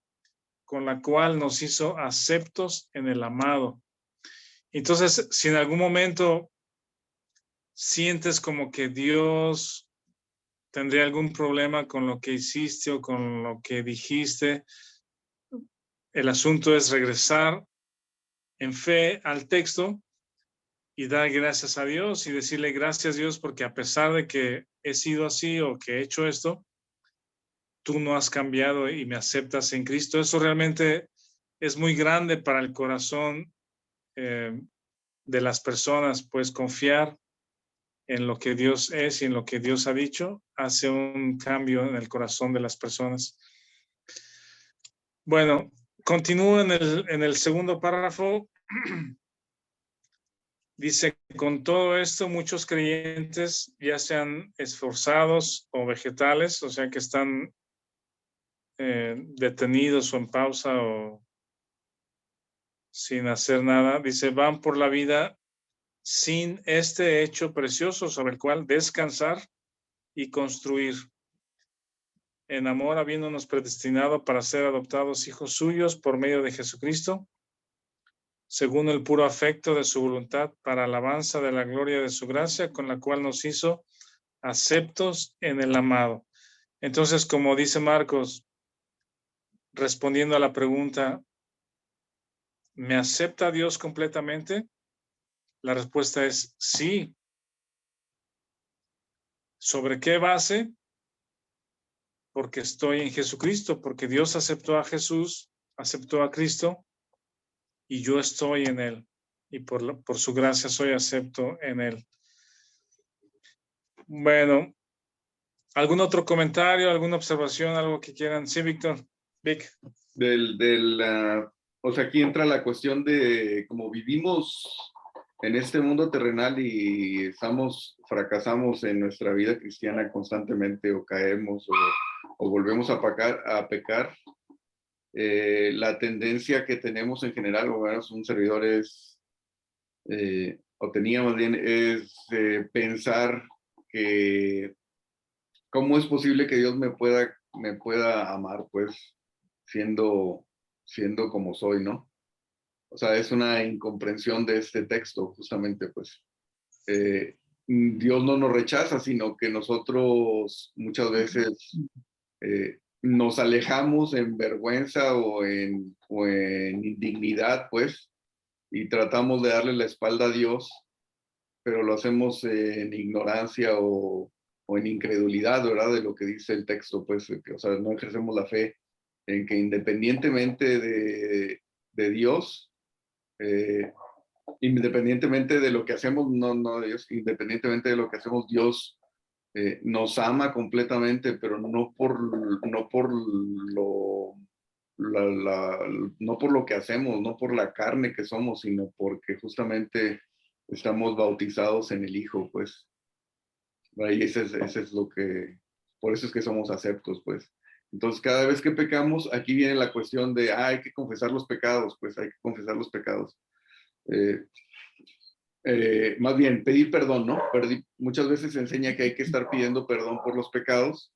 S1: con la cual nos hizo aceptos en el amado. Entonces, si en algún momento sientes como que Dios tendría algún problema con lo que hiciste o con lo que dijiste, el asunto es regresar en fe al texto y dar gracias a Dios y decirle gracias Dios porque a pesar de que he sido así o que he hecho esto, tú no has cambiado y me aceptas en Cristo. Eso realmente es muy grande para el corazón de las personas, pues confiar en lo que Dios es y en lo que Dios ha dicho, hace un cambio en el corazón de las personas. Bueno, continúo en el segundo párrafo. Dice, con todo esto, muchos creyentes, ya sean esforzados o vegetales, o sea que están detenidos o en pausa o sin hacer nada, dice, van por la vida sin este hecho precioso sobre el cual descansar y construir. En amor, habiéndonos predestinado para ser adoptados hijos suyos por medio de Jesucristo, según el puro afecto de su voluntad, para alabanza de la gloria de su gracia, con la cual nos hizo aceptos en el amado. Entonces, como dice Marcos, respondiendo a la pregunta, ¿me acepta Dios completamente? La respuesta es sí. ¿Sobre qué base? Porque estoy en Jesucristo, porque Dios aceptó a Jesús, aceptó a Cristo, y yo estoy en él. Y por su gracia soy acepto en él. Bueno, ¿algún otro comentario, alguna observación, algo que quieran? Sí, Víctor. Vic.
S5: O sea, aquí entra la cuestión de cómo vivimos en este mundo terrenal y fracasamos en nuestra vida cristiana constantemente o caemos o volvemos a pecar. La tendencia que tenemos en general, o menos un servidor o tenía más bien, es pensar que cómo es posible que Dios me pueda amar, pues, siendo como soy, ¿no? O sea, es una incomprensión de este texto, justamente, pues. Dios no nos rechaza, sino que nosotros muchas veces nos alejamos en vergüenza o en indignidad, pues, y tratamos de darle la espalda a Dios, pero lo hacemos en ignorancia o en incredulidad, ¿verdad? De lo que dice el texto, pues, o sea, no ejercemos la fe en que independientemente de Dios, independientemente de lo que hacemos, no Dios, independientemente de lo que hacemos, Dios nos ama completamente, pero no por no por lo que hacemos, no por la carne que somos, sino porque justamente estamos bautizados en el Hijo, pues. Y ese es lo que, por eso es que somos aceptos, pues. Entonces, cada vez que pecamos, aquí viene la cuestión de, hay que confesar los pecados, pues hay que confesar los pecados. Más bien, pedir perdón, ¿no? Muchas veces se enseña que hay que estar pidiendo perdón por los pecados,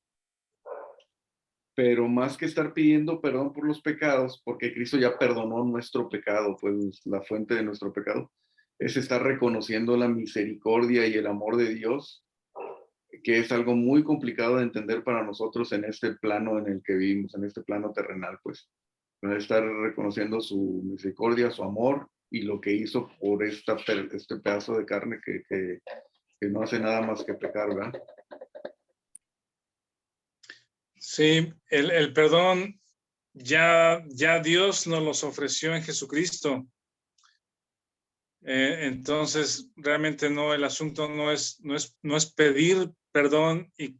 S5: pero más que estar pidiendo perdón por los pecados, porque Cristo ya perdonó nuestro pecado, pues la fuente de nuestro pecado, es estar reconociendo la misericordia y el amor de Dios, que es algo muy complicado de entender para nosotros en este plano en el que vivimos, en este plano terrenal, pues. Estar reconociendo su misericordia, su amor y lo que hizo por este pedazo de carne que no hace nada más que pecar, ¿verdad?
S1: Sí, el perdón ya Dios nos los ofreció en Jesucristo. Entonces, realmente no, el asunto no es pedir perdón y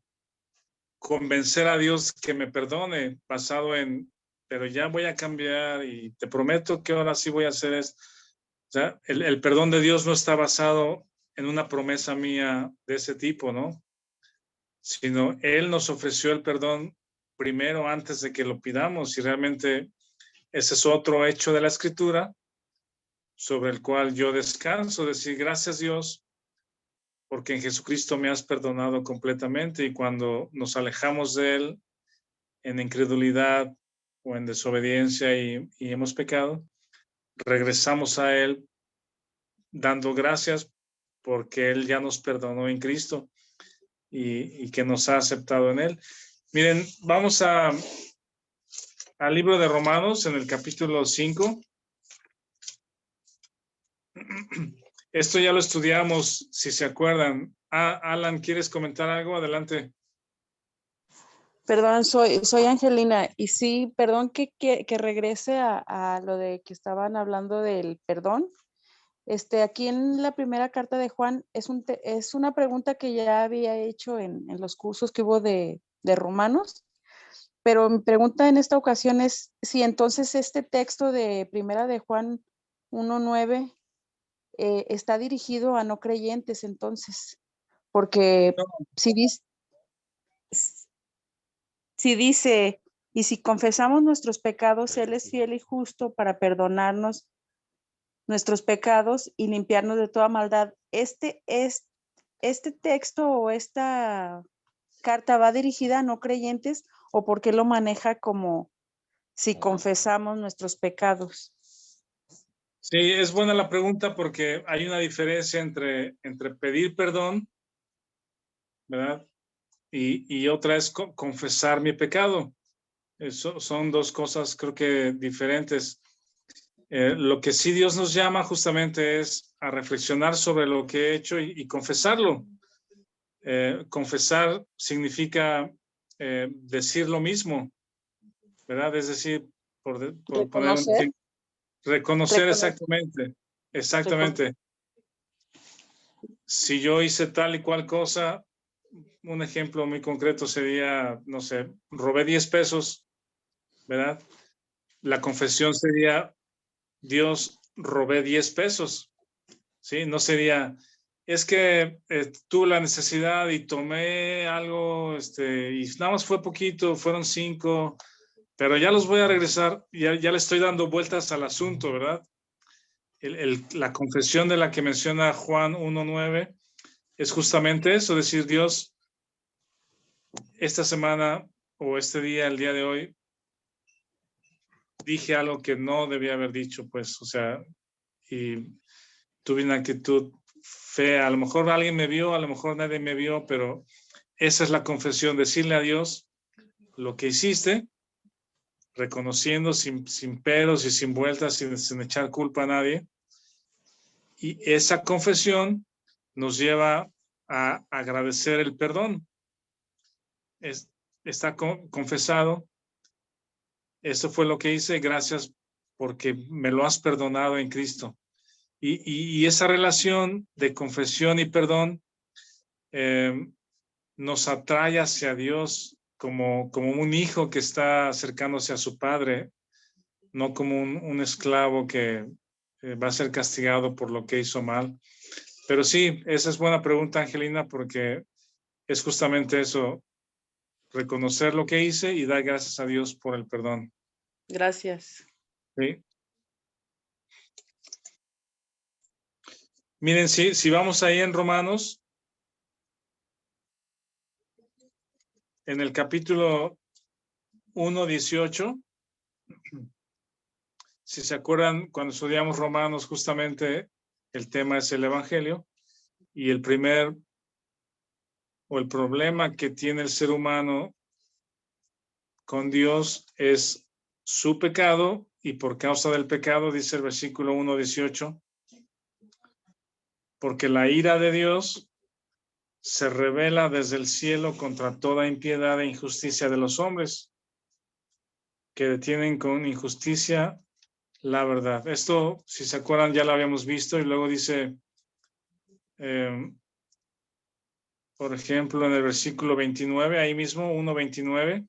S1: convencer a Dios que me perdone, basado en, pero ya voy a cambiar y te prometo que ahora sí voy a hacer esto. O sea, el perdón de Dios no está basado en una promesa mía de ese tipo, ¿no? Sino Él nos ofreció el perdón primero antes de que lo pidamos, y realmente ese es otro hecho de la Escritura sobre el cual yo descanso, decir gracias Dios, porque en Jesucristo me has perdonado completamente, y cuando nos alejamos de Él en incredulidad o en desobediencia y hemos pecado, regresamos a Él dando gracias porque Él ya nos perdonó en Cristo y que nos ha aceptado en Él. Miren, vamos al libro de Romanos en el capítulo 5. Esto ya lo estudiamos, si se acuerdan. Alan, ¿quieres comentar algo? Adelante.
S7: Perdón, soy Angelina, y sí, perdón que regrese a lo de que estaban hablando del perdón. Aquí en la primera carta de Juan es una pregunta que ya había hecho en los cursos que hubo de Romanos, pero mi pregunta en esta ocasión es si entonces este texto de primera de Juan 1:9 está dirigido a no creyentes, entonces, porque
S1: No.
S7: si dice, y si confesamos nuestros pecados, Él es fiel y justo para perdonarnos nuestros pecados y limpiarnos de toda maldad. Este texto o esta carta va dirigida a no creyentes, o por qué lo maneja como si confesamos nuestros pecados.
S1: Sí, es buena la pregunta, porque hay una diferencia entre pedir perdón, ¿verdad? Y otra es confesar mi pecado. Eso son dos cosas, creo que diferentes. Lo que sí Dios nos llama justamente es a reflexionar sobre lo que he hecho y confesarlo. Confesar significa decir lo mismo, ¿verdad? Es decir, por poner reconocer exactamente. Si yo hice tal y cual cosa, un ejemplo muy concreto sería, no sé, robé 10 pesos, ¿verdad? La confesión sería, Dios, robé 10 pesos, ¿sí? No sería, es que tuve la necesidad y tomé algo, y nada más fue poquito, fueron 5, pero ya los voy a regresar, ya le estoy dando vueltas al asunto, ¿verdad? La confesión de la que menciona Juan 1:9 es justamente eso, decir, Dios, esta semana o este día, el día de hoy, dije algo que no debía haber dicho, pues, o sea, y tuve una actitud fea. A lo mejor alguien me vio, a lo mejor nadie me vio, pero esa es la confesión, decirle a Dios, lo que hiciste, reconociendo sin peros y sin vueltas, sin echar culpa a nadie. Y esa confesión nos lleva a agradecer el perdón. Está confesado. Eso fue lo que hice, gracias porque me lo has perdonado en Cristo. Y esa relación de confesión y perdón nos atrae hacia Dios como un hijo que está acercándose a su padre, no como un esclavo que va a ser castigado por lo que hizo mal. Pero sí, esa es buena pregunta, Angelina, porque es justamente eso, reconocer lo que hice y dar gracias a Dios por el perdón.
S7: Gracias.
S1: ¿Sí? Miren, si vamos ahí en Romanos, en el capítulo 1:18, si se acuerdan, cuando estudiamos Romanos, justamente el tema es el Evangelio, y el problema que tiene el ser humano con Dios es su pecado, y por causa del pecado, dice el versículo 1:18, porque la ira de Dios se revela desde el cielo contra toda impiedad e injusticia de los hombres, que detienen con injusticia la verdad. Esto, si se acuerdan, ya lo habíamos visto, y luego dice, por ejemplo, en el versículo 29, ahí mismo, 1:29,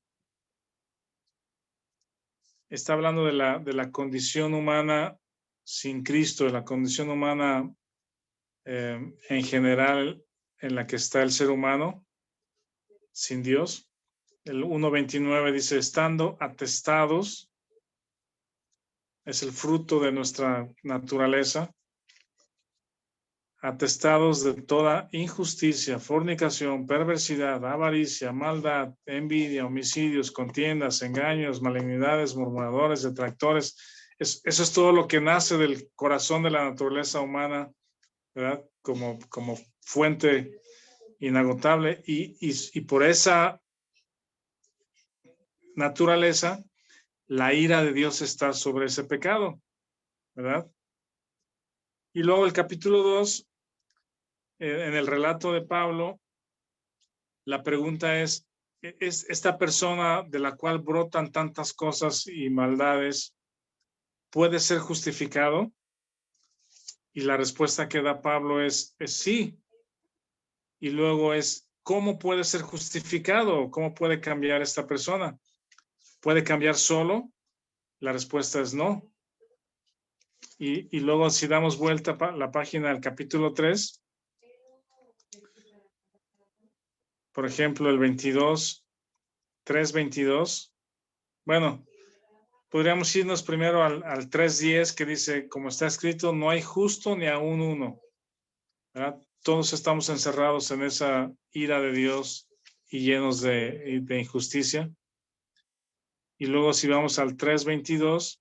S1: está hablando de la condición humana sin Cristo, de la condición humana en general en la que está el ser humano sin Dios. El 1:29 dice, estando atestados, es el fruto de nuestra naturaleza, atestados de toda injusticia, fornicación, perversidad, avaricia, maldad, envidia, homicidios, contiendas, engaños, malignidades, murmuradores, detractores. Eso es todo lo que nace del corazón de la naturaleza humana, ¿verdad? Como fuente inagotable, y por esa naturaleza, la ira de Dios está sobre ese pecado, ¿verdad? Y luego el capítulo 2, en el relato de Pablo, la pregunta es esta persona de la cual brotan tantas cosas y maldades, ¿puede ser justificado? Y la respuesta que da Pablo es sí. Y luego es, ¿cómo puede ser justificado? ¿Cómo puede cambiar esta persona? ¿Puede cambiar solo? La respuesta es no. Y luego, si damos vuelta la página al capítulo 3, por ejemplo, el 3:22, bueno, podríamos irnos primero al 3:10, que dice, como está escrito, no hay justo ni aún uno, ¿verdad? Todos estamos encerrados en esa ira de Dios y llenos de injusticia. Y luego, si vamos al 3:22,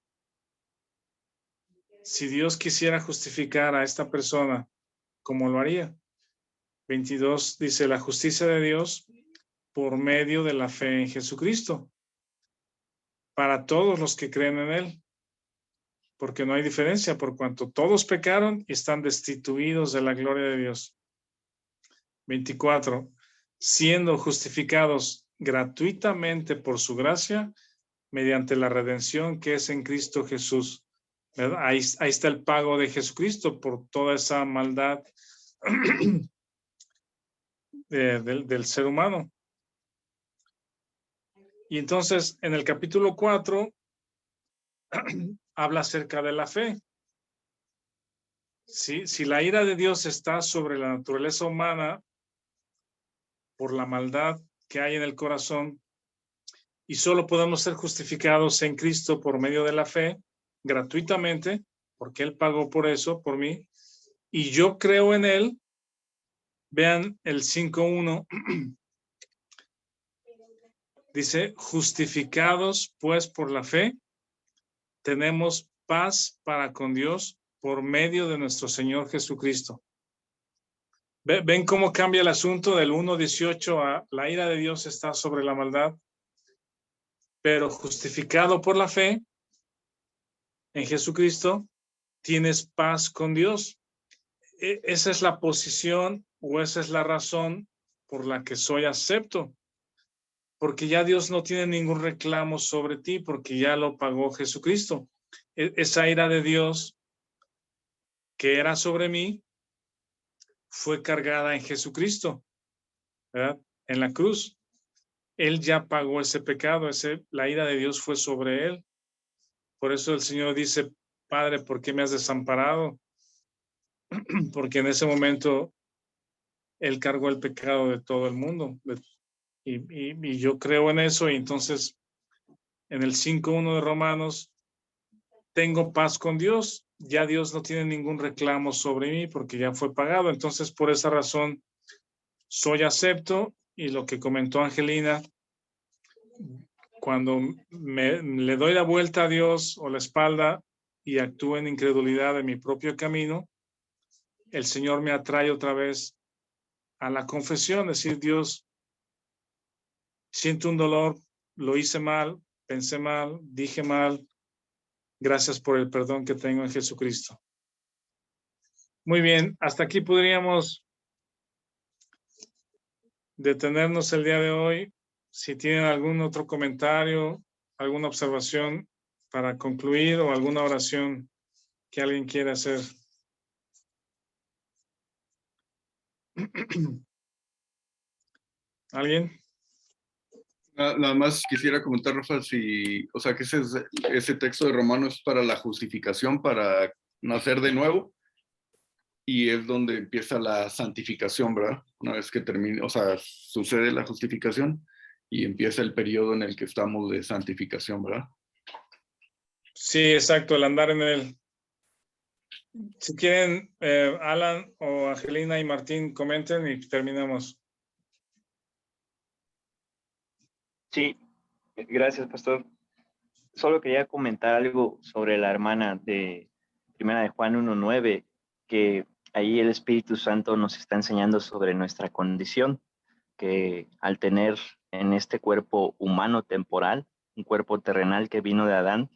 S1: si Dios quisiera justificar a esta persona, ¿cómo lo haría? 22 dice, la justicia de Dios por medio de la fe en Jesucristo, para todos los que creen en Él, porque no hay diferencia, por cuanto todos pecaron y están destituidos de la gloria de Dios. 24, siendo justificados gratuitamente por su gracia, mediante la redención que es en Cristo Jesús. ¿Verdad? Ahí está el pago de Jesucristo por toda esa maldad del ser humano. Y entonces, en el capítulo 4, habla acerca de la fe. Si la ira de Dios está sobre la naturaleza humana por la maldad que hay en el corazón, y solo podemos ser justificados en Cristo por medio de la fe, gratuitamente, porque Él pagó por eso, por mí, y yo creo en Él. Vean el 5:1. Dice, justificados pues por la fe, tenemos paz para con Dios por medio de nuestro Señor Jesucristo. ¿Ven cómo cambia el asunto del 1:18 a la ira de Dios está sobre la maldad? pero justificado por la fe en Jesucristo, tienes paz con Dios. Esa es la posición o esa es la razón por la que soy acepto. Porque ya Dios no tiene ningún reclamo sobre ti, porque ya lo pagó Jesucristo. Esa ira de Dios que era sobre mí fue cargada en Jesucristo, ¿verdad? En la cruz. Él ya pagó ese pecado, la ira de Dios fue sobre él. Por eso el Señor dice, Padre, ¿por qué me has desamparado? Porque en ese momento Él cargó el pecado de todo el mundo. Y yo creo en eso, y entonces en el 5:1 de Romanos, tengo paz con Dios. Ya Dios no tiene ningún reclamo sobre mí porque ya fue pagado. Entonces, por esa razón, soy acepto. Y lo que comentó Angelina, cuando le doy la vuelta a Dios o la espalda y actúo en incredulidad de mi propio camino, el Señor me atrae otra vez a la confesión, decir, Dios, siento un dolor, lo hice mal, pensé mal, dije mal, gracias por el perdón que tengo en Jesucristo. Muy bien, hasta aquí podríamos detenernos el día de hoy. Si tienen algún otro comentario, alguna observación para concluir o alguna oración que alguien quiera hacer. ¿Alguien?
S5: Nada más quisiera comentar, Rafa, o sea, que ese texto de Romanos es para la justificación, para nacer de nuevo, y es donde empieza la santificación, ¿verdad? Una vez que termine, o sea, sucede la justificación y empieza el periodo en el que estamos de santificación, ¿verdad?
S1: Sí, exacto, el andar en él. Si quieren, Alan o Angelina y Martín comenten y terminamos.
S3: Sí, gracias, pastor. Solo quería comentar algo sobre la hermana de Primera de Juan 1:9, que ahí el Espíritu Santo nos está enseñando sobre nuestra condición, que al tener en este cuerpo humano temporal, un cuerpo terrenal que vino de Adán,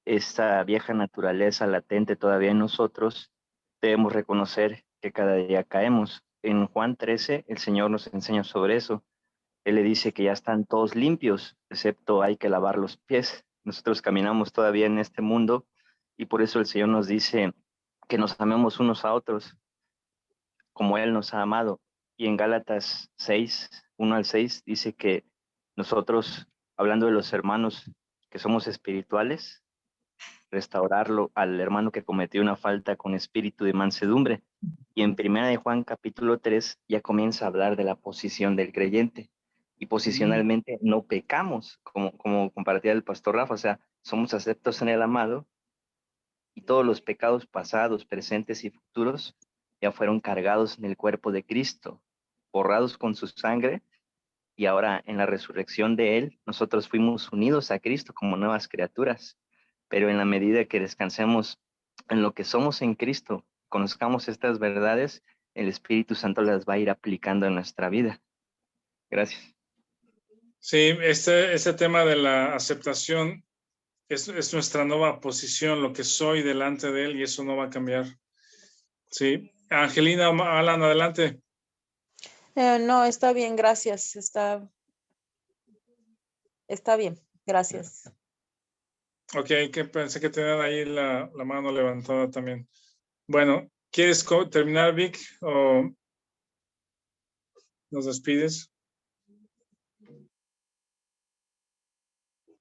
S3: esta vieja naturaleza latente todavía en nosotros, debemos reconocer que cada día caemos. En Juan 13, el Señor nos enseña sobre eso. Él le dice que ya están todos limpios, excepto hay que lavar los pies. Nosotros caminamos todavía en este mundo y por eso el Señor nos dice que nos amemos unos a otros como Él nos ha amado. Y en Gálatas 6:1-6, dice que nosotros, hablando de los hermanos que somos espirituales, restaurarlo al hermano que cometió una falta con espíritu de mansedumbre. Y en Primera de Juan capítulo 3 ya comienza a hablar de la posición del creyente. Y posicionalmente no pecamos, como compartía el pastor Rafa, o sea, somos aceptos en el amado y todos los pecados pasados, presentes y futuros ya fueron cargados en el cuerpo de Cristo, borrados con su sangre, y ahora en la resurrección de Él, nosotros fuimos unidos a Cristo como nuevas criaturas. Pero en la medida que descansemos en lo que somos en Cristo, conozcamos estas verdades, el Espíritu Santo las va a ir aplicando en nuestra vida. Gracias.
S1: Sí, este tema de la aceptación es nuestra nueva posición, lo que soy delante de Él, y eso no va a cambiar. Sí. Angelina, Alan, adelante.
S7: No, está bien, gracias. Está bien, gracias.
S1: Ok, que pensé que tenían ahí la mano levantada también. Bueno, ¿quieres terminar, Vic, o nos despides?